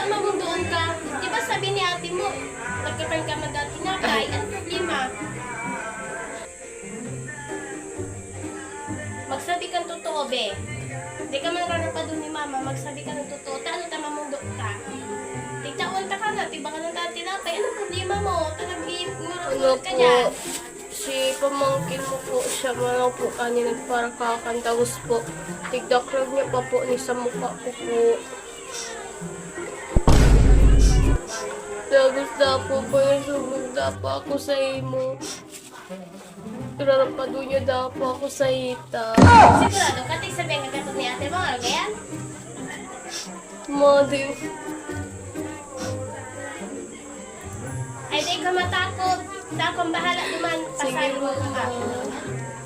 Saan mamundoon ka? Di ba sabi ni ate mo, nagkakan ka man dati na kay, ano problema? Magsabi kang totoo, be. Di ka man rana pa doon ni mama, magsabi ka ng totoo. Taano ta mamundo ka? Tigtaon ta ka na, tiba ka ng dati na kay, ano problema mo? Tanag-iinurot ka niya. Si pamangkin mo po, siya man po kanina para kakantagos po. Tigdakrag niya pa po ni sa mukha ko po. Dagos na po po yung sumugda pa ako sa imo. Irarapado niya daw po ako sa hita. Sigurado ka, tigsabihin ka gato ni ate mo, ano kaya? Madi, Ay, di ka matakot. Takong bahala duman. Pasay mo ka.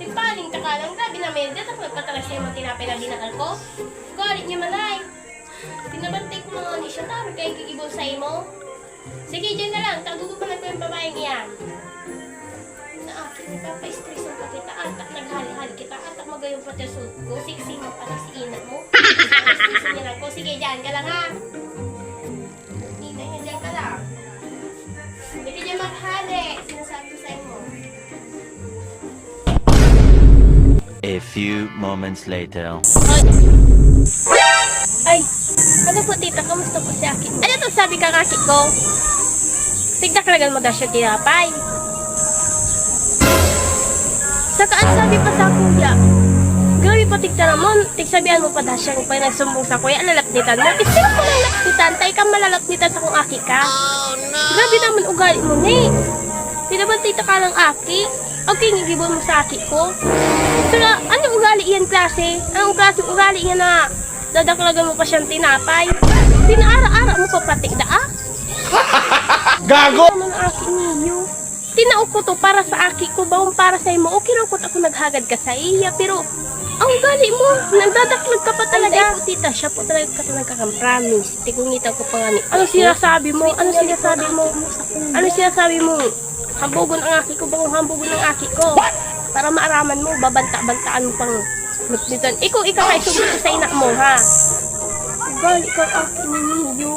Tipaling ka ka lang. Grabe na may dito. Nagkatalas niya yung tinapay na dinakal ko. Galit niya manay. Tinabantay ko mga ni siya. Tawag kayo kikibol sa imo. Sige, dyan na lang. Tagugupanan ko yung babaeng iyan. Sa akin, nagpapa-stress ang pakita. Atak, naghali-hali kita. Atak, magayong pati suit ko. Siksi mo pati si ina mo. Stress niya lang ko. Sige, dyan ka lang ha. Nina niya, dyan ka lang. Hindi niya maghali. Sinasabi ko sa inyo. A few moments later. Ay, ano po tita? Kamusta po si Aki? Ano to sabi kang Aki ko? Tigdaklagan mo daw siya tinapay. Saka ang sabi pa sa kuya, grabe pa tigtaramon, tigsabihan mo pa daw siya kung nagsumbong sa kuya, alalapnitan mo. Isip ko lang lapnitan, tayo kang malalapnitan sa kung Aki ka. Grabe naman ugali mo ni. Di naman tita ka lang Aki. Okay, ngigibon mo sa Aki ko. Saka, anong ugali iyan klase? Anong klase ugali iyan na dadaklagan mo pa siyang tinapay? Pinaara-ara mo pa pati daa? Gago! Ano ang Aki ninyo? Tinaok ko to para sa Aki ko, bawang para sa imo. Okay lang ko naghagad ka sa iya, pero ang ugali mo, nagdadaklag ka pa talaga. Ay, po tita, siya po talaga ka kang promise. Tigungitan ko pa nga ni. Ano sinasabi mo? Ano sinasabi mo? Ano sinasabi mo? Hambugon ang Aki ko, bawang hambugon ang Aki ko. Para maaraman mo, babanta-bantaan mo pang lupnitan. Ikaw ka isugot sa ina mo, ha? Ugali, ikaw Aki ninyo.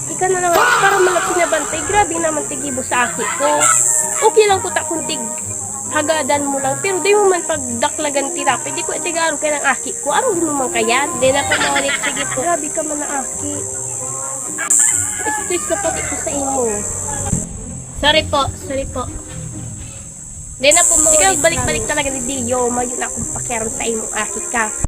Ika na naman, para mga pinabantay, grabe naman tigibo sa Aki ko. Okay lang ko takuntig. Hagadan mo lang, pero di mo man pagdaklagan tinapay, di ko itigaro kay ng Aki ko. Araw mo man kaya? Di na pa maulit, sige po. Grabe ka man na Aki. Stress na pati ko sa imo. Sorry po. Di na po maulit. Ikaw balik-balik talaga ni Dio, mayon akong pakiaram sa imong Aki ka.